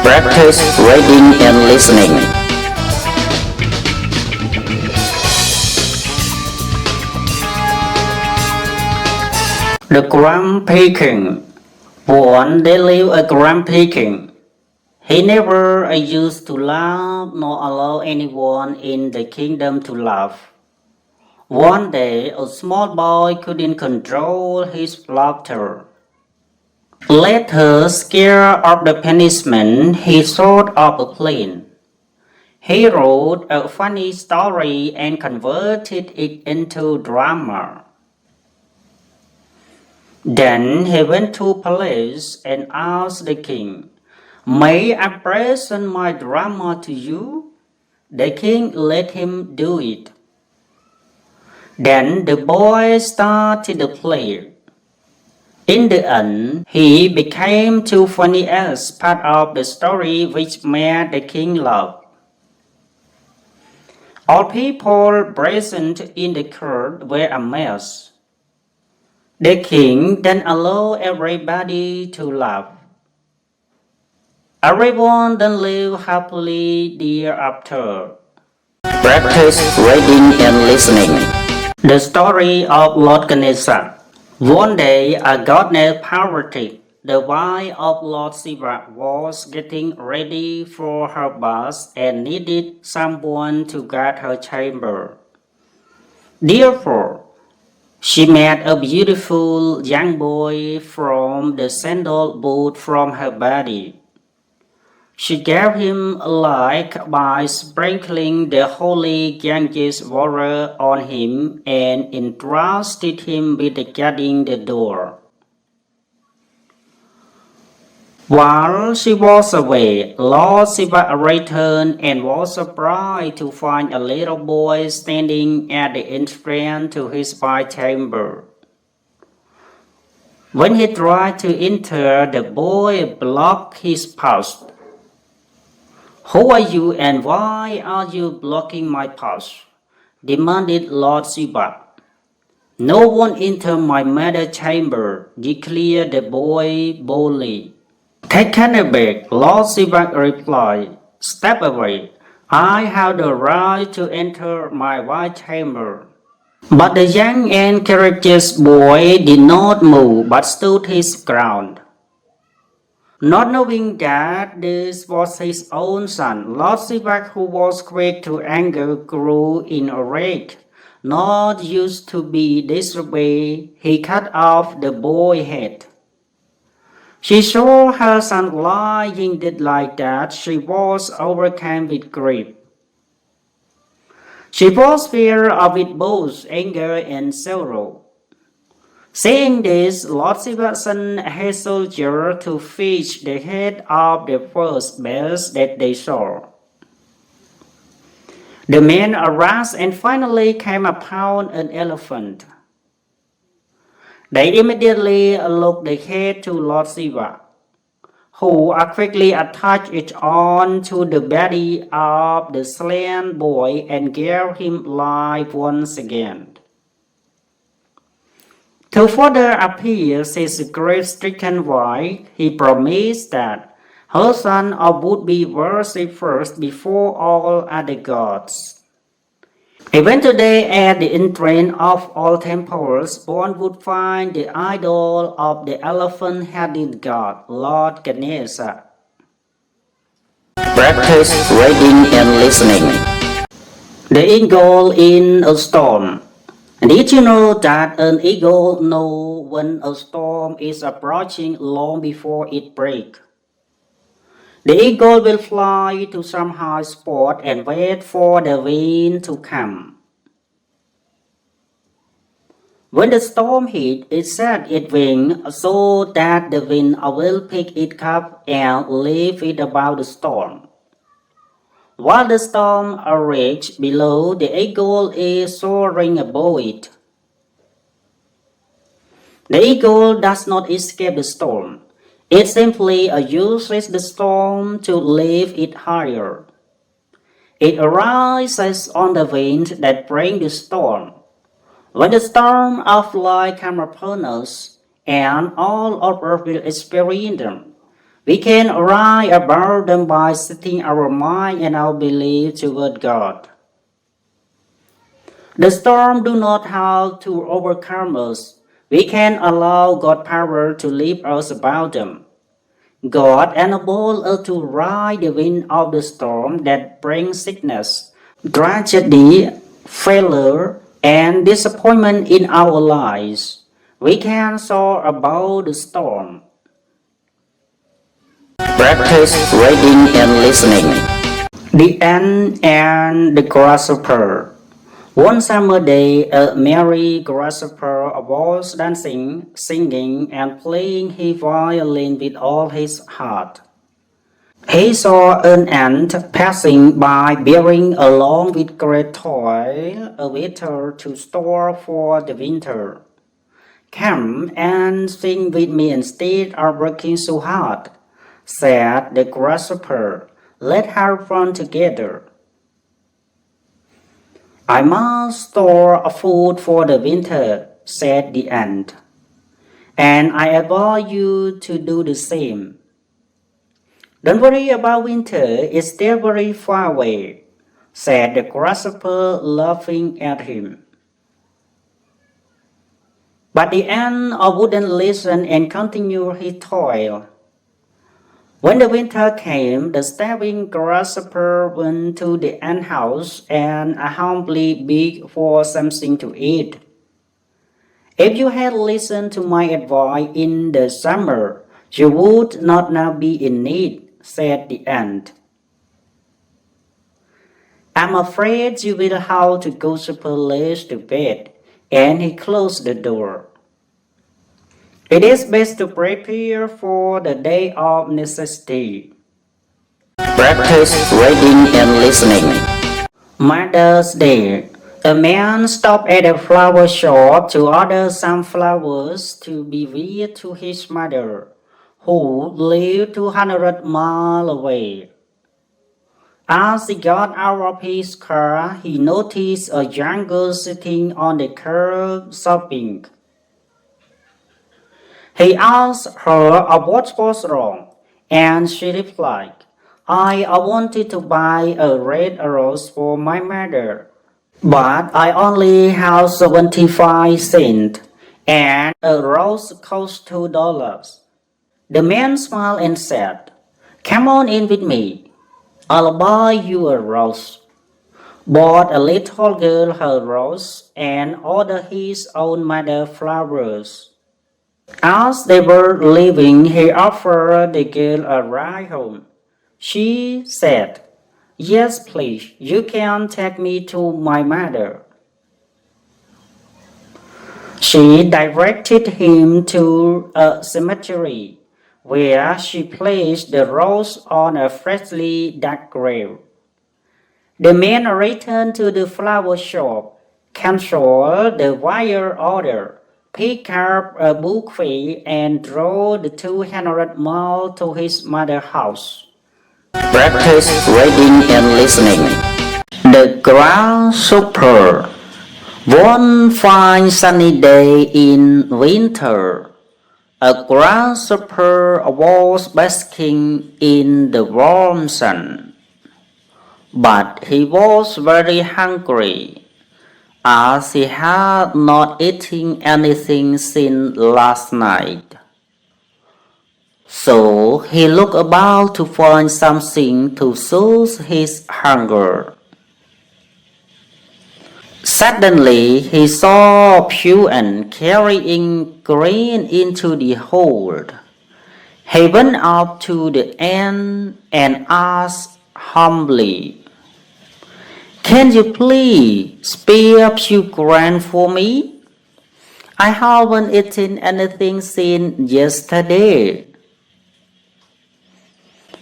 Practice reading and listening. The Grumpy King. One day lived a Grumpy King. He never used to laugh nor allow anyone in the kingdom to laugh. One day, a small boy couldn't control his laughter. Later, scared of the punishment, he thought of a plan. He wrote a funny story and converted it into drama. Then he went to palace and asked the king, "May I present my drama to you?" The king let him do it. Then the boy started the play. In the end, he became too funny as part of the story which made the king laugh. All people present in the court were amazed. The king then allowed everybody to laugh. Everyone then lived happily thereafter. Practice reading and listening. The story of Lord Ganesha. One day, a god named Parvati, the wife of Lord Shiva, was getting ready for her bath and needed someone to guard her chamber. Therefore, she met a beautiful young boy from the sandal wood from her body. She gave him a light by sprinkling the holy Ganges water on him and entrusted him with guarding the door. While she was away, Lord Shiva returned and was surprised to find a little boy standing at the entrance to his chamber. When he tried to enter, the boy blocked his path. "Who are you and why are you blocking my path?" demanded Lord Shiva. "No one enter my mother chamber," declared the boy boldly. "Taken aback," Lord Shiva replied, "Step away. I have the right to enter my wife's chamber." But the young and courageous boy did not move but stood his ground. Not knowing that this was his own son, Lord Shiva, who was quick to anger, grew in a rage. Not used to be this way, he cut off the boy's head. She saw her son lying dead like that. She was overcome with grief. She was filled with both anger and sorrow. Saying this, Lord Shiva sent his soldier to fetch the head of the first beast that they saw. The men arose and finally came upon an elephant. They immediately looked the head to Lord Shiva, who quickly attached it on to the body of the slain boy and gave him life once again. To further appease his grief-stricken wife, he promised that her son would be worshipped first before all other gods. Even today, at the entrance of all temples, one would find the idol of the elephant-headed god, Lord Ganesha. Practice reading and listening. The eagle in a storm. Did you know that an eagle knows when a storm is approaching long before it breaks? The eagle will fly to some high spot and wait for the wind to come. When the storm hits, it sets its wings so that the wind will pick it up and lift it above the storm. While the storm rages below, the eagle is soaring above it. The eagle does not escape the storm. It simply uses the storm to lift it higher. It arises on the wind that brings the storm. When the storm of life comes upon us, and all of earth will experience them, We can write about them by setting our mind and our belief toward God. The storm do not have to overcome us. We can allow God's power to lift us about them. God enables us to ride the wind of the storm that brings sickness, tragedy, failure, and disappointment in our lives. We can soar above the storm. Practice reading and listening. The Ant and the Grasshopper. One summer day, a merry grasshopper was dancing, singing, and playing his violin with all his heart. He saw an ant passing by bearing along with great toil a winter to store for the winter. Come and sing with me instead of working so hard, said the grasshopper. Let's have fun together. I must store food for the winter, said the ant, and I advise you to do the same. Don't worry about winter, it's still very far away, said the grasshopper, laughing at him. But the ant wouldn't listen and continued his toil. When the winter came, the starving grasshopper went to the ant house and humbly begged for something to eat. If you had listened to my advice in the summer, you would not now be in need, said the ant. I'm afraid you will have to go super late to bed, and he closed the door. It is best to prepare for the day of necessity. Practice reading and listening. Mother's Day. A man stopped at a flower shop to order some flowers to be given to his mother, who lived 200 miles away. As he got out of his car, he noticed a young girl sitting on the curb sobbing. He asked her what was wrong, and she replied, I wanted to buy a red rose for my mother, but I only have 75 cents, and a rose costs $2. The man smiled and said, Come on in with me. I'll buy you a rose. Bought a little girl her rose and ordered his own mother flowers. As they were leaving, he offered the girl a ride home. She said, Yes, please, you can take me to my mother. She directed him to a cemetery, where she placed the rose on a freshly dug grave. The man returned to the flower shop, canceled the wire order, picked up a bouquet, and drove the 200 miles to his mother's house. Practice reading and listening. The Grasshopper. One fine sunny day in winter, a grasshopper was basking in the warm sun. But he was very hungry, as he had not eaten anything since last night. So he looked about to find something to soothe his hunger. Suddenly he saw a peon carrying grain into the hold. He went up to the ant and asked humbly, Can you please spare a few grain for me? I haven't eaten anything since yesterday.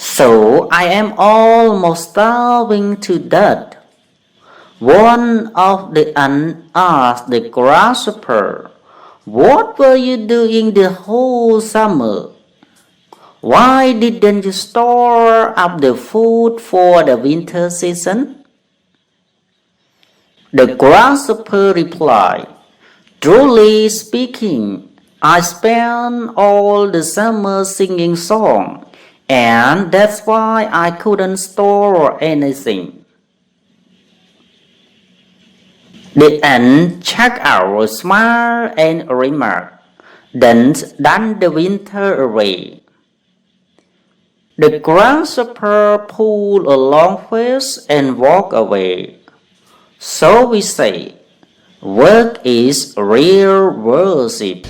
So I am almost starving to death. One of the ants asked the grasshopper, What were you doing the whole summer? Why didn't you store up the food for the winter season? The grasshopper replied, Truly speaking, I spent all the summer singing songs and that's why I couldn't store anything. The ant checked out, smiled, and remarked, Done the winter away. The grasshopper pulled a long face and walked away. So we say, work is real worship.